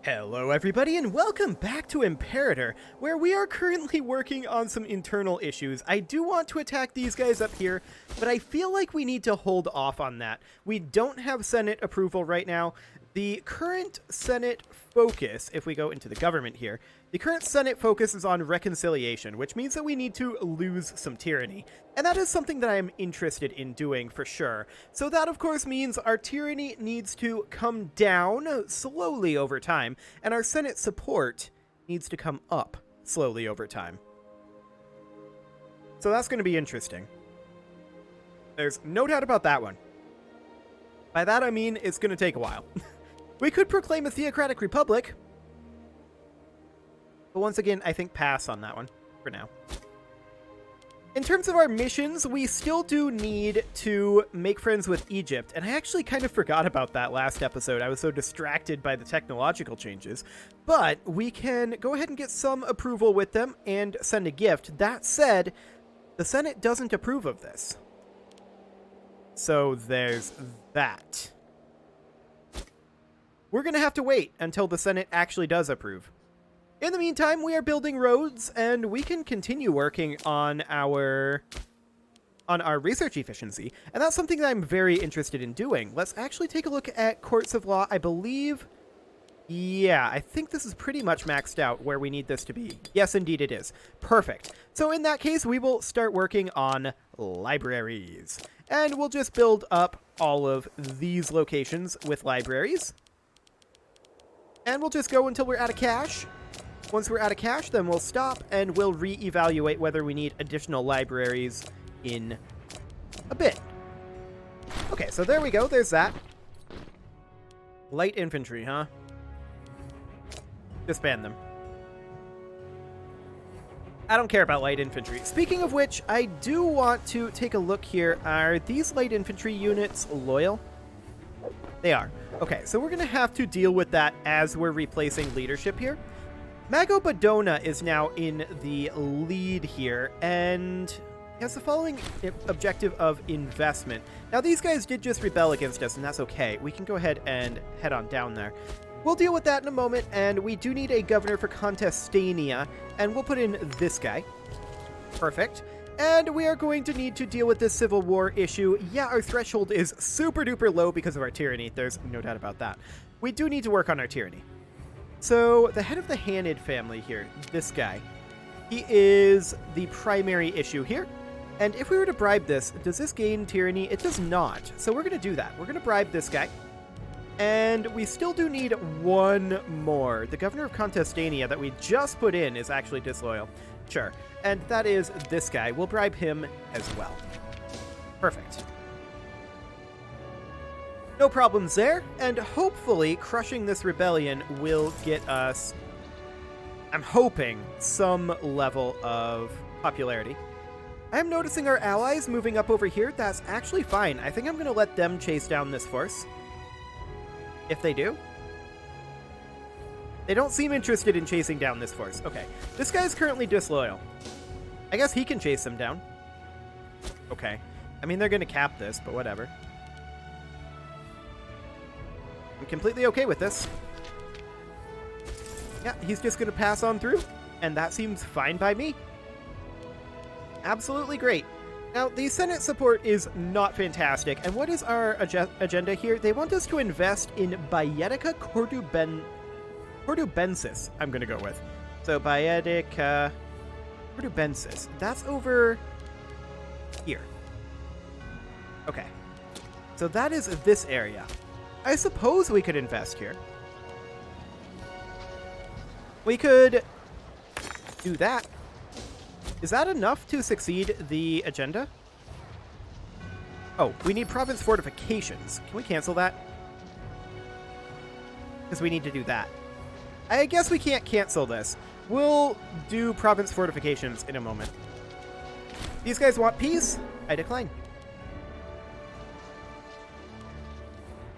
Hello everybody and welcome back to Imperator, where we are currently working on some internal issues. I do want to attack these guys up here, but I feel like we need to hold off on that. We don't have Senate approval right now. The current Senate focus, if we go into the government here, the current Senate focus is on reconciliation, which means that we need to lose some tyranny. And that is something that I am interested in doing for sure. So that, of course, means our tyranny needs to come down slowly over time, and our Senate support needs to come up slowly over time. So that's going to be interesting. There's no doubt about that one. By that I mean it's going to take a while. We could proclaim a theocratic republic, but once again, I think pass on that one for now. In terms of our missions, we still do need to make friends with Egypt, and I actually kind of forgot about that last episode. I was so distracted by the technological changes, but we can go ahead and get some approval with them and send a gift. That said, the Senate doesn't approve of this. So there's that. We're going to have to wait until the Senate actually does approve. In the meantime, we are building roads, and we can continue working on our research efficiency, and that's something that I'm very interested in doing. Let's actually take a look at courts of law. I believe, yeah, I think this is pretty much maxed out where we need this to be. Yes, indeed it is. Perfect. So in that case, we will start working on libraries, and we'll just build up all of these locations with libraries. And we'll just go until we're out of cash. Once we're out of cash, then we'll stop and we'll reevaluate whether we need additional libraries in a bit. Okay, so there we go. There's that. Light infantry, huh? Disband them. I don't care about light infantry. Speaking of which, I do want to take a look here. Are these light infantry units loyal? They are. Okay, so we're going to have to deal with that as we're replacing leadership here. Mago Badona is now in the lead here, and he has the following objective of investment. Now, these guys did just rebel against us, and that's okay. We can go ahead and head on down there. We'll deal with that in a moment, and we do need a governor for Contestania, and we'll put in this guy. Perfect. And we are going to need to deal with this civil war issue. Yeah, our threshold is super duper low because of our tyranny. There's no doubt about that. We do need to work on our tyranny. So the head of the Hanid family here, this guy, he is the primary issue here. And if we were to bribe this, does this gain tyranny? It does not. So we're going to do that. We're going to bribe this guy. And we still do need one more. The governor of Contestania that we just put in is actually disloyal. Sure. And that is this guy. We'll bribe him as well. Perfect. No problems there. And hopefully crushing this rebellion will get us, I'm hoping, some level of popularity. I'm noticing our allies moving up over here. That's actually fine. I think I'm going to let them chase down this force. If they do. They don't seem interested in chasing down this force. Okay. This guy's currently disloyal. I guess he can chase them down. Okay. I mean, they're going to cap this, but whatever. I'm completely okay with this. Yeah, he's just going to pass on through, and that seems fine by me. Absolutely great. Now, the Senate support is not fantastic, and what is our agenda here? They want us to invest in Baetica Cordubensis, I'm going to go with. So, Baetica Cordubensis. That's over here. Okay. So that is this area. I suppose we could invest here. We could do that. Is that enough to succeed the agenda? Oh, we need province fortifications. Can we cancel that? Because we need to do that. I guess we can't cancel this. We'll do province fortifications in a moment. These guys want peace? I decline.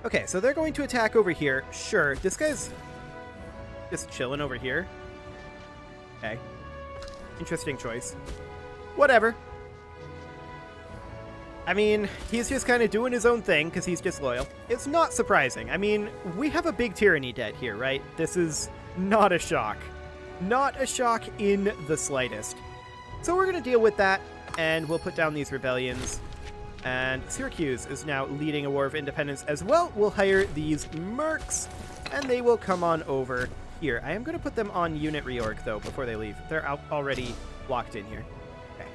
Okay, so they're going to attack over here. Sure, this guy's just chilling over here. Okay. Interesting choice. Whatever. I mean, he's just kind of doing his own thing because he's disloyal. It's not surprising. I mean, we have a big tyranny debt here, right? This is not a shock. Not a shock in the slightest. So we're going to deal with that, and we'll put down these rebellions. And Syracuse is now leading a war of independence as well. We'll hire these mercs, and they will come on over here. I am going to put them on unit reorg, though, before they leave. They're already locked in here. Okay.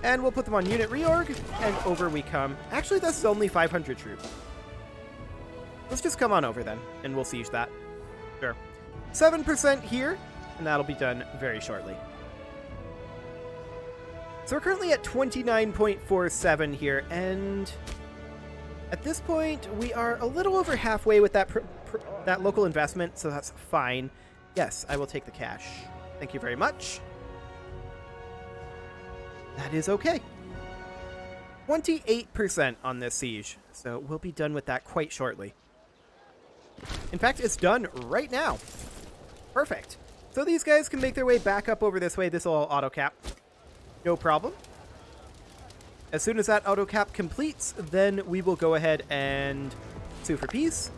And we'll put them on unit reorg, and over we come. Actually, this is only 500 troops. Let's just come on over, then, and we'll siege that. Sure. 7% here, and that'll be done very shortly. So we're currently at 29.47 here, and at this point, we are a little over halfway with that that local investment, so that's fine. Yes, I will take the cash. Thank you very much. That is okay. 28% on this siege, so we'll be done with that quite shortly. In fact, it's done right now. Perfect. So these guys can make their way back up over this way. This will all auto-cap. No problem. As soon as that auto-cap completes, then we will go ahead and sue for peace.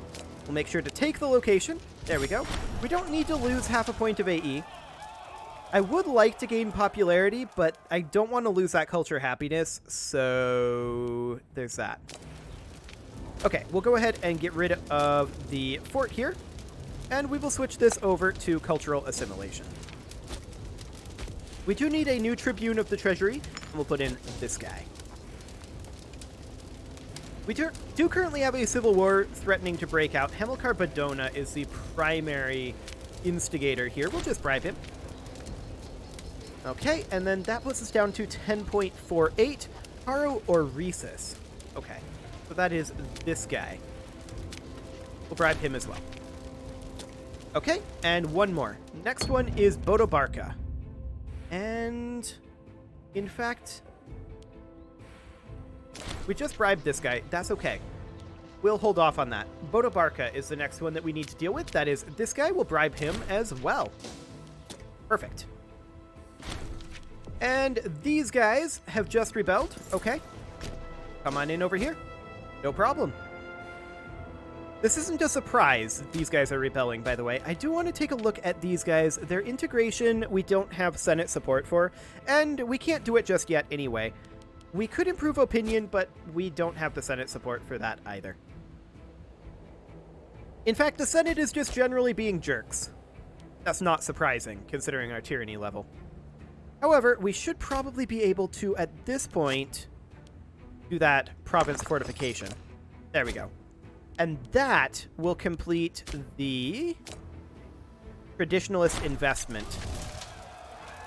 We'll make sure to take the location. There we go. We don't need to lose half a point of AE. I would like to gain popularity, but I don't want to lose that culture happiness, so there's that. Okay, we'll go ahead and get rid of the fort here, and we will switch this over to cultural assimilation. We do need a new tribune of the treasury, and we'll put in this guy. We do currently have a civil war threatening to break out. Hamilcar Badona is the primary instigator here. We'll just bribe him. Okay, and then that puts us down to 10.48. Haro or Rhesus. Okay, so that is this guy. We'll bribe him as well. Okay, and one more. Next one is Bodobarka. And, in fact, we just bribed this guy. That's okay. We'll hold off on that. Bodobarka is the next one that we need to deal with. That is, this guy will bribe him as well. Perfect. And these guys have just rebelled. Okay. Come on in over here. No problem. This isn't a surprise these guys are rebelling, by the way. I do want to take a look at these guys. Their integration, we don't have Senate support for, and we can't do it just yet anyway. We could improve opinion, but we don't have the Senate support for that either. In fact, the Senate is just generally being jerks. That's not surprising, considering our tyranny level. However, we should probably be able to, at this point, do that province fortification. There we go. And that will complete the traditionalist investment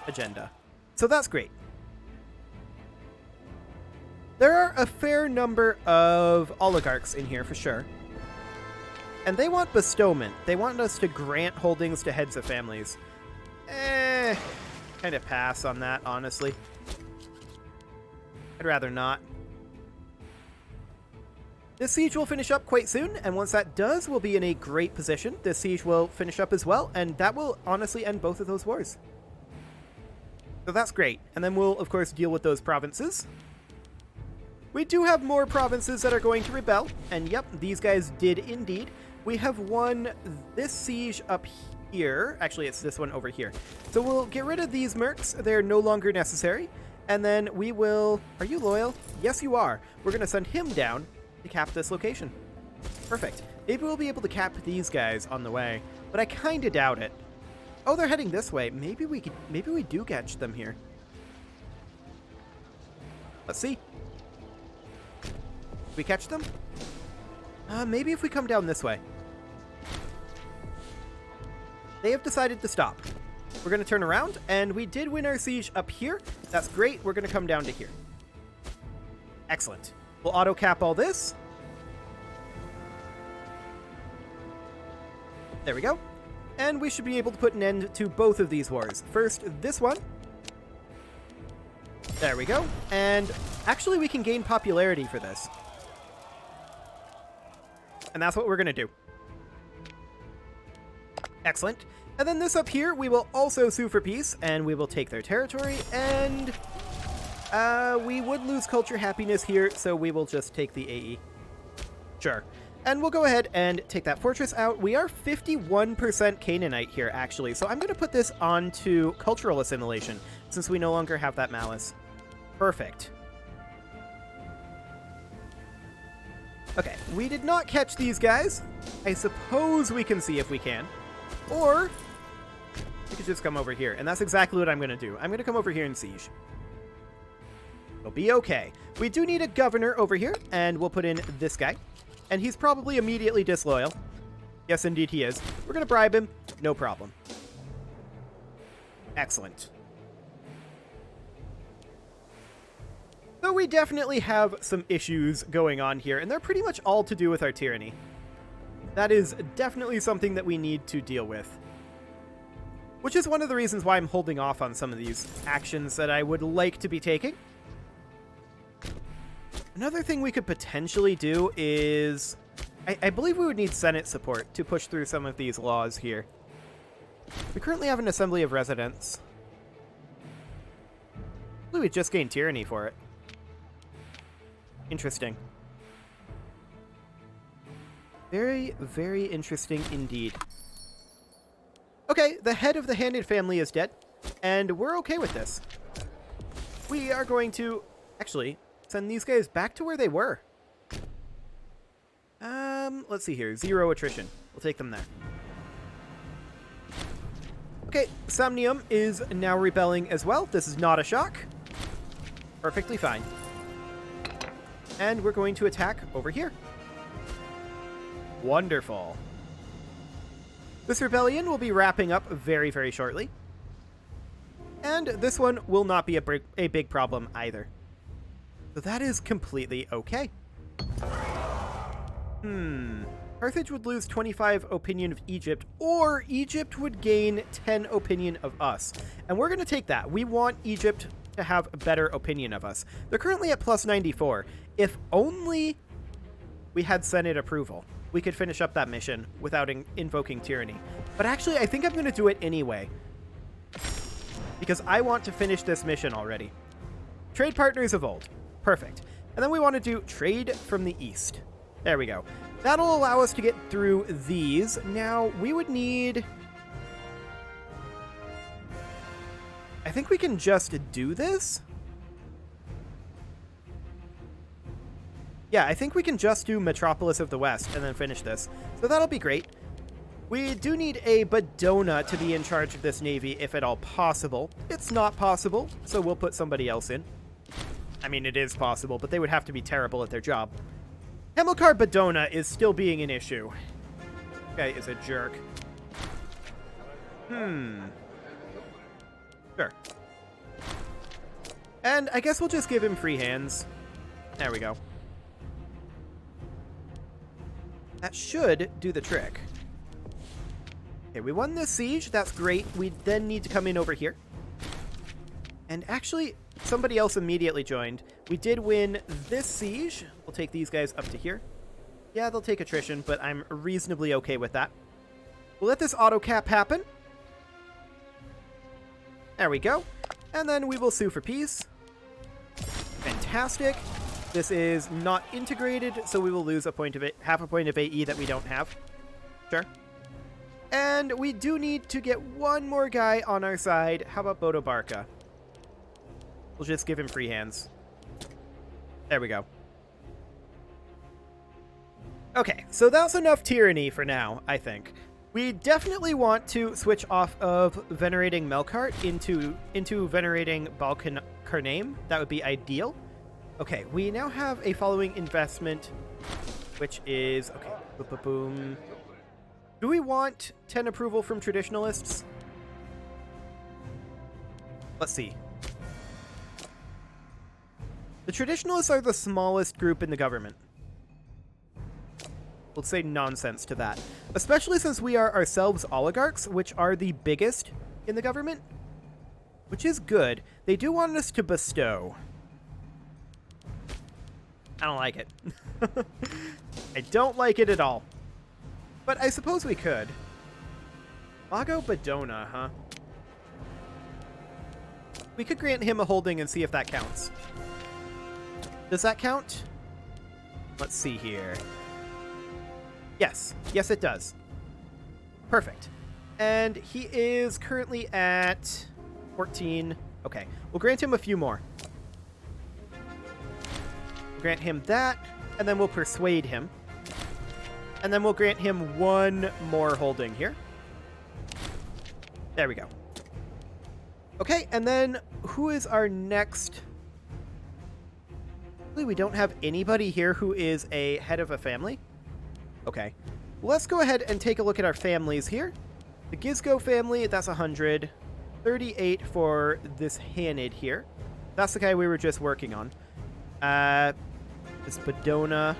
agenda. So that's great. There are a fair number of oligarchs in here for sure. And they want bestowment. They want us to grant holdings to heads of families. Kind of pass on that, honestly. I'd rather not. This siege will finish up quite soon, and once that does, we'll be in a great position. This siege will finish up as well, and that will honestly end both of those wars. So that's great. And then we'll, of course, deal with those provinces. We do have more provinces that are going to rebel, and yep, these guys did indeed. We have won this siege up here. Actually, it's this one over here. So we'll get rid of these mercs. They're no longer necessary. And then we will... Are you loyal? Yes, you are. We're going to send him down to cap this location. Perfect. Maybe we'll be able to cap these guys on the way, but I kind of doubt it. Oh, they're heading this way. Maybe we do catch them here. Let's see. We catch them? Maybe if we come down this way. They have decided to stop. We're going to turn around, and we did win our siege up here. That's great. We're going to come down to here. Excellent. We'll auto-cap all this. There we go. And we should be able to put an end to both of these wars. First, this one. There we go. And actually, we can gain popularity for this. And that's what we're going to do. Excellent. And then this up here, we will also sue for peace, and we will take their territory, and We would lose culture happiness here, so we will just take the AE. Sure. And we'll go ahead and take that fortress out. We are 51% Canaanite here, actually, so I'm going to put this onto cultural assimilation, since we no longer have that malice. Perfect. Okay, we did not catch these guys. I suppose we can see if we can. Or we could just come over here, and that's exactly what I'm going to do. I'm going to come over here and siege. It'll be okay. We do need a governor over here, and we'll put in this guy. And he's probably immediately disloyal. Yes, indeed he is. We're going to bribe him. No problem. Excellent. So we definitely have some issues going on here, and they're pretty much all to do with our tyranny. That is definitely something that we need to deal with. Which is one of the reasons why I'm holding off on some of these actions that I would like to be taking. Another thing we could potentially do is... I believe we would need Senate support to push through some of these laws here. We currently have an Assembly of Residents. I believe we just gained tyranny for it. Interesting. Very, very interesting indeed. Okay, the head of the Handed family is dead, and we're okay with this. We are going to... actually... send these guys back to where they were. Let's see here. 0 attrition. We'll take them there. Okay, Somnium is now rebelling as well. This is not a shock. Perfectly fine. And we're going to attack over here. Wonderful. This rebellion will be wrapping up very, very shortly. And this one will not be a big problem either. So that is completely okay. Carthage would lose 25 opinion of Egypt, or Egypt would gain 10 opinion of us. And we're going to take that. We want Egypt to have a better opinion of us. They're currently at plus 94. If only we had Senate approval, we could finish up that mission without invoking tyranny. But actually, I think I'm going to do it anyway, because I want to finish this mission already. Trade partners of old. Perfect. And then we want to do trade from the east. There we go. That'll allow us to get through these. Now, we would need... I think we can just do this. Yeah, I think we can just do Metropolis of the West and then finish this. So that'll be great. We do need a Badona to be in charge of this navy, if at all possible. It's not possible, so we'll put somebody else in. I mean, it is possible, but they would have to be terrible at their job. Hamilcar Badona is still being an issue. Guy is a jerk. Sure. And I guess we'll just give him free hands. There we go. That should do the trick. Okay, we won this siege. That's great. We then need to come in over here. And actually, somebody else immediately joined. We did win this siege. We'll take these guys up to here. Yeah, they'll take attrition, but I'm reasonably okay with that. We'll let this auto cap happen. There we go. And then we will sue for peace. Fantastic. This is not integrated, so we will lose a point of it, half a point of AE that we don't have. Sure. And we do need to get one more guy on our side. How about Bodo Barca? We'll just give him free hands. There we go. Okay, so that's enough tyranny for now, I think. We definitely want to switch off of venerating Melkart into venerating Balkan-Karnaim. That would be ideal. Okay, we now have a following investment, which is... okay, boom. Do we want 10 approval from traditionalists? Let's see. The traditionalists are the smallest group in the government. We'll say nonsense to that. Especially since we are ourselves oligarchs, which are the biggest in the government. Which is good. They do want us to bestow. I don't like it. I don't like it at all. But I suppose we could. Lago Badona, huh? We could grant him a holding and see if that counts. Does that count? Let's see here. Yes. Yes, it does. Perfect. And he is currently at 14. Okay. We'll grant him a few more. We'll grant him that, and then we'll persuade him. And then we'll grant him one more holding here. There we go. Okay, and then who is our next? We don't have anybody here who is a head of a family. Okay. Let's go ahead and take a look at our families here. The Gizgo family, that's 100. 38 for this Hanid here. That's the guy we were just working on. This Badona.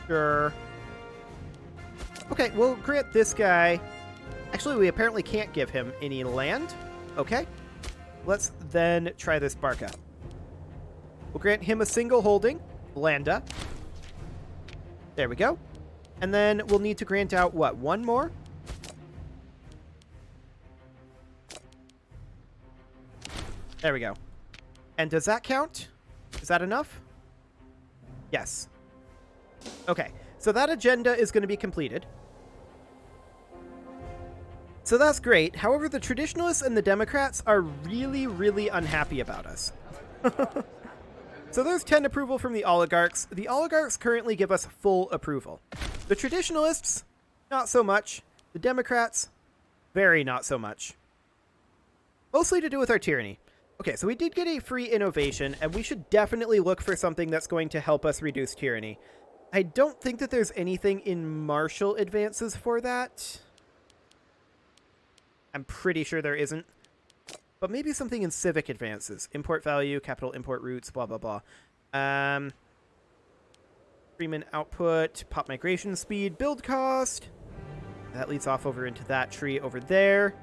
Sure. Okay, we'll grant this guy. Actually, we apparently can't give him any land. Okay. Let's then try this Barca. We'll grant him a single holding. Landa. There we go. And then we'll need to grant out, what, one more? There we go. And does that count? Is that enough? Yes. Okay, so that agenda is going to be completed. So that's great. However, the traditionalists and the Democrats are really, really unhappy about us. So there's 10 approval from the oligarchs. The oligarchs currently give us full approval. The traditionalists, not so much. The Democrats, very not so much. Mostly to do with our tyranny. Okay, so we did get a free innovation, and we should definitely look for something that's going to help us reduce tyranny. I don't think that there's anything in martial advances for that. I'm pretty sure there isn't. But maybe something in civic advances. Import value, capital import routes, blah, blah, blah. Freeman output, pop migration speed, build cost. That leads off over into that tree over there.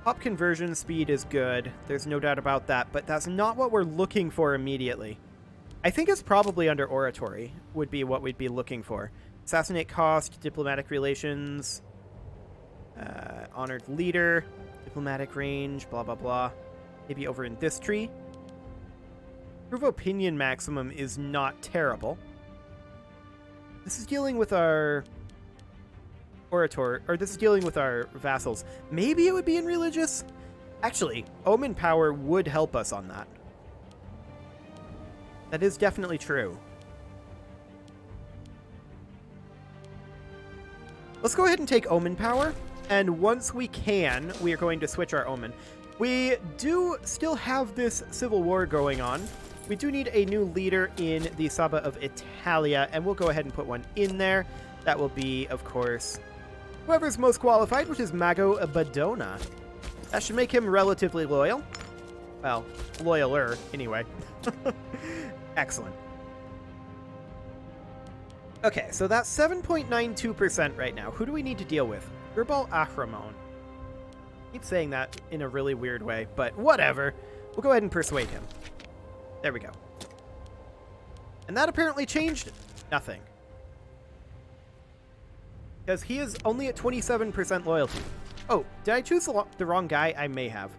Pop conversion speed is good. There's no doubt about that, but that's not what we're looking for immediately. I think it's probably under oratory would be what we'd be looking for. Assassinate cost, diplomatic relations, honored leader, diplomatic range, blah, blah, blah. Maybe over in this tree. Prove opinion maximum is not terrible. This is dealing with our orator, or this is dealing with our vassals. Maybe it would be in religious? Actually, omen power would help us on that. That is definitely true. Let's go ahead and take omen power, and once we can, we are going to switch our omen. We do still have this civil war going on. We do need a new leader in the Saba of Italia, and we'll go ahead and put one in there. That will be, of course, whoever's most qualified, which is Mago Badona. That should make him relatively loyal. Well, loyaler, anyway. Excellent. Okay, so that's 7.92% right now. Who do we need to deal with? Gerbal Ahramon. I keep saying that in a really weird way, but whatever. We'll go ahead and persuade him. There we go. And that apparently changed nothing. Because he is only at 27% loyalty. Oh, did I choose the wrong guy? I may have.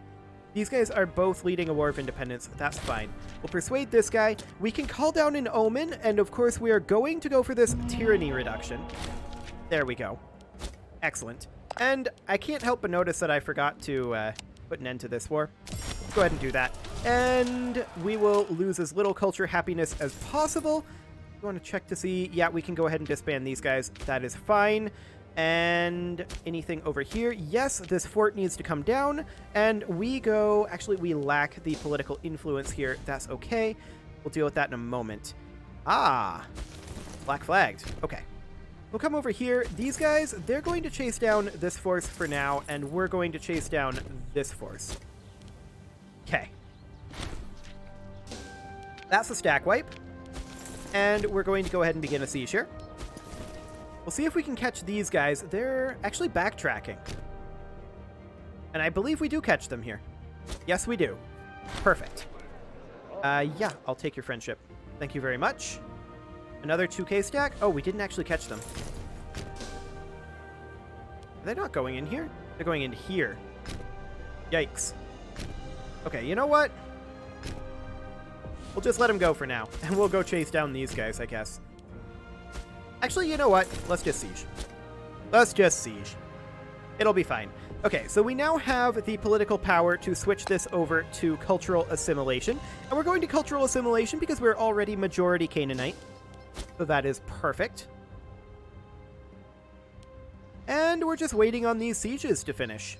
These guys are both leading a war of independence. That's fine. We'll persuade this guy. We can call down an omen, and of course we are going to go for this tyranny reduction. There we go. Excellent. And I can't help but notice that I forgot to put an end to this war. Let's go ahead and do that. And we will lose as little culture happiness as possible. You want to check to see? Yeah, we can go ahead and disband these guys. That is fine. And anything over here? Yes, this fort needs to come down. And we go... Actually, we lack the political influence here. That's okay. We'll deal with that in a moment. Ah! Black flagged. Okay. We'll come over here. These guys, they're going to chase down this force for now, and we're going to chase down this force. Okay. That's a stack wipe. And we're going to go ahead and begin a siege here. We'll see if we can catch these guys. They're actually backtracking. And I believe we do catch them here. Yes, we do. Perfect. Yeah, I'll take your friendship. Thank you very much. Another 2K stack. Oh, we didn't actually catch them. Are they not going in here? They're going in here. Yikes. Okay, you know what? We'll just let him go for now, and we'll go chase down these guys, I guess. Actually, you know what? Let's just siege. Let's just siege. It'll be fine. Okay, so we now have the political power to switch this over to cultural assimilation. And we're going to cultural assimilation because we're already majority Canaanite. So that is perfect. And we're just waiting on these sieges to finish.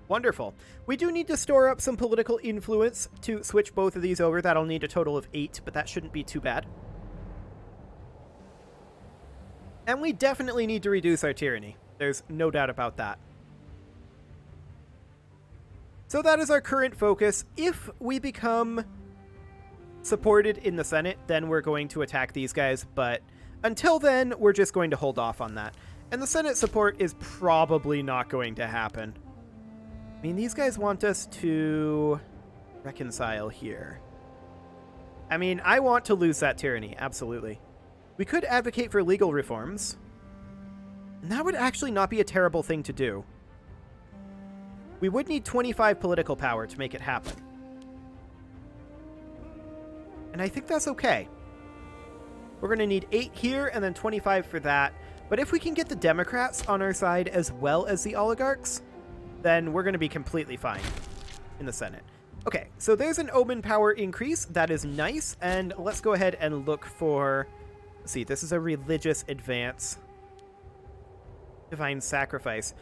Wonderful. We do need to store up some political influence to switch both of these over. That'll need a total of 8, but that shouldn't be too bad. And we definitely need to reduce our tyranny. There's no doubt about that. So that is our current focus. If we become supported in the Senate, then we're going to attack these guys. But until then, we're just going to hold off on that. And the Senate support is probably not going to happen. I mean, these guys want us to reconcile here. I mean, I want to lose that tyranny, absolutely. We could advocate for legal reforms. And that would actually not be a terrible thing to do. We would need 25 political power to make it happen. And I think that's okay. We're going to need 8 here and then 25 for that. But if we can get the Democrats on our side as well as the oligarchs, then we're going to be completely fine in the Senate. Okay, so there's an Omen power increase. That is nice. And let's go ahead and look for... Let's see, this is a religious advance. Divine Sacrifice.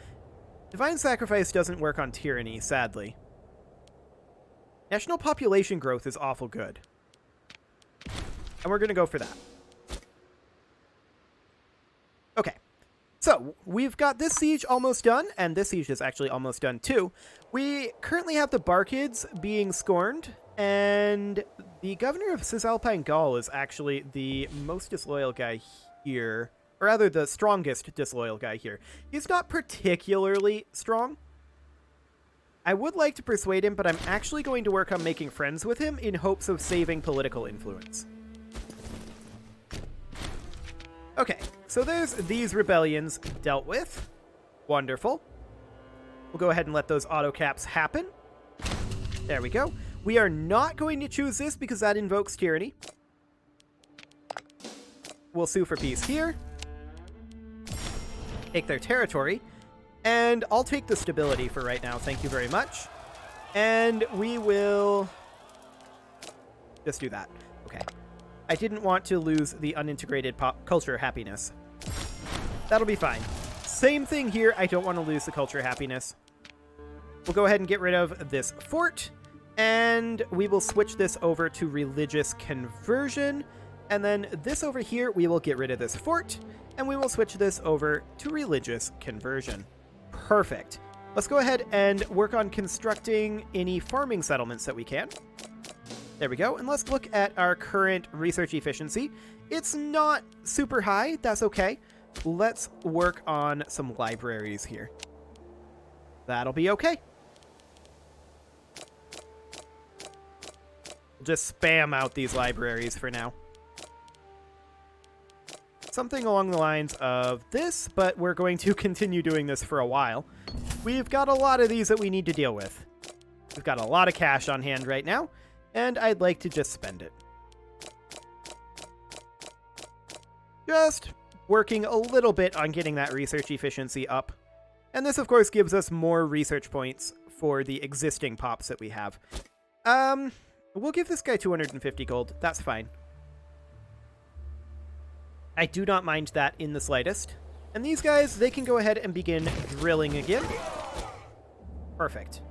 Divine Sacrifice doesn't work on tyranny, sadly. National population growth is awful good. And we're going to go for that. Okay. So, we've got this siege almost done, and this siege is actually almost done too. We currently have the Barkids being scorned, and the governor of Cisalpine Gaul is actually the most disloyal guy here. Or rather, the strongest disloyal guy here. He's not particularly strong. I would like to persuade him, but I'm actually going to work on making friends with him in hopes of saving political influence. Okay, so there's these rebellions dealt with. Wonderful. We'll go ahead and let those auto caps happen. There we go. We are not going to choose this because that invokes tyranny. We'll sue for peace here. Take their territory. And I'll take the stability for right now. Thank you very much. And we will just do that. Okay. I didn't want to lose the unintegrated pop culture happiness. That'll be fine. Same thing here. I don't want to lose the culture happiness. We'll go ahead and get rid of this fort. And we will switch this over to religious conversion. And then this over here, we will get rid of this fort. And we will switch this over to religious conversion. Perfect. Let's go ahead and work on constructing any farming settlements that we can. There we go. And let's look at our current research efficiency. It's not super high. That's okay. Let's work on some libraries here. That'll be okay. Just spam out these libraries for now. Something along the lines of this, but we're going to continue doing this for a while. We've got a lot of these that we need to deal with. We've got a lot of cash on hand right now, and I'd like to just spend it. Just working a little bit on getting that research efficiency up. And this, of course, gives us more research points for the existing pops that we have. We'll give this guy 250 gold. That's fine. I do not mind that in the slightest. And these guys, they can go ahead and begin drilling again. Perfect.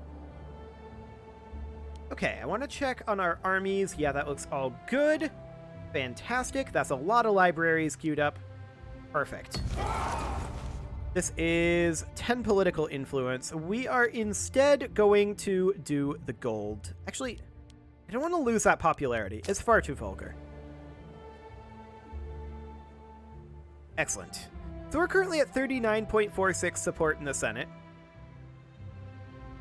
Okay, I want to check on our armies. Yeah, that looks all good. Fantastic. That's a lot of libraries queued up. Perfect. This is 10 political influence. We are instead going to do the gold. Actually, I don't want to lose that popularity. It's far too vulgar. Excellent. So we're currently at 39.46 support in the Senate.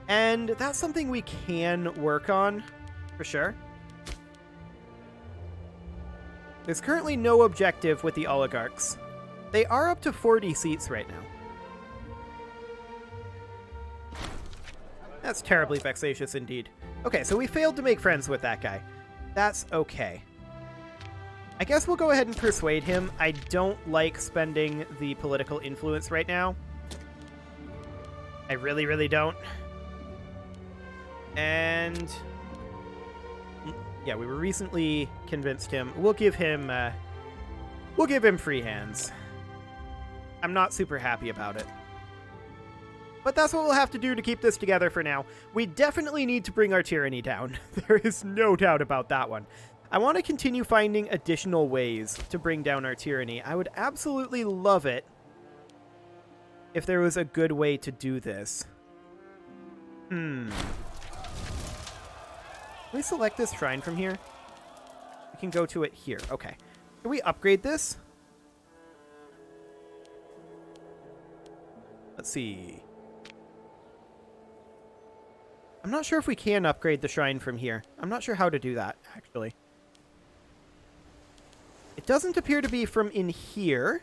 And that's something we can work on, for sure. There's currently no objective with the oligarchs. They are up to 40 seats right now. That's terribly vexatious indeed. Okay, so we failed to make friends with that guy. That's okay. I guess we'll go ahead and persuade him. I don't like spending the political influence right now. I really, really don't. And yeah, we were recently convinced him. We'll give him free hands. I'm not super happy about it. But that's what we'll have to do to keep this together for now. We definitely need to bring our tyranny down. There is no doubt about that one. I want to continue finding additional ways to bring down our tyranny. I would absolutely love it if there was a good way to do this. Can we select this shrine from here? We can go to it here. Okay. Can we upgrade this? Let's see. I'm not sure if we can upgrade the shrine from here. I'm not sure how to do that, actually. It doesn't appear to be from in here.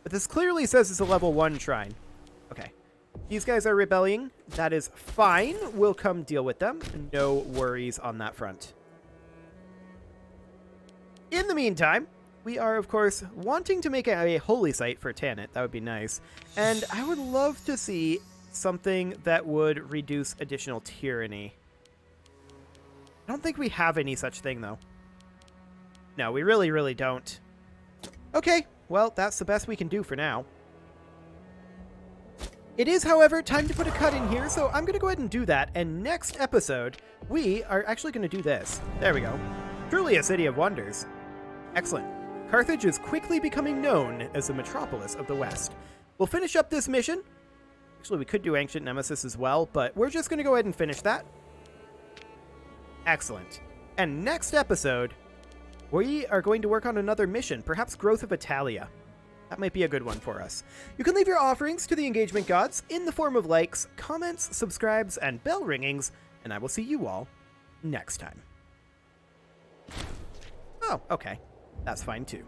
But this clearly says it's a level 1 shrine. Okay. These guys are rebelling. That is fine. We'll come deal with them. No worries on that front. In the meantime, we are, of course, wanting to make a holy site for Tanit. That would be nice. And I would love to see something that would reduce additional tyranny. I don't think we have any such thing, though. No, we really, really don't. Okay, well, that's the best we can do for now. It is, however, time to put a cut in here, so I'm going to go ahead and do that. And next episode, we are actually going to do this. There we go. Truly a city of wonders. Excellent. Carthage is quickly becoming known as the metropolis of the West. We'll finish up this mission. Actually, we could do Ancient Nemesis as well, but we're just going to go ahead and finish that. Excellent. And next episode, we are going to work on another mission, perhaps Growth of Italia. That might be a good one for us. You can leave your offerings to the engagement gods in the form of likes, comments, subscribes, and bell ringings, and I will see you all next time. Oh, okay. That's fine too.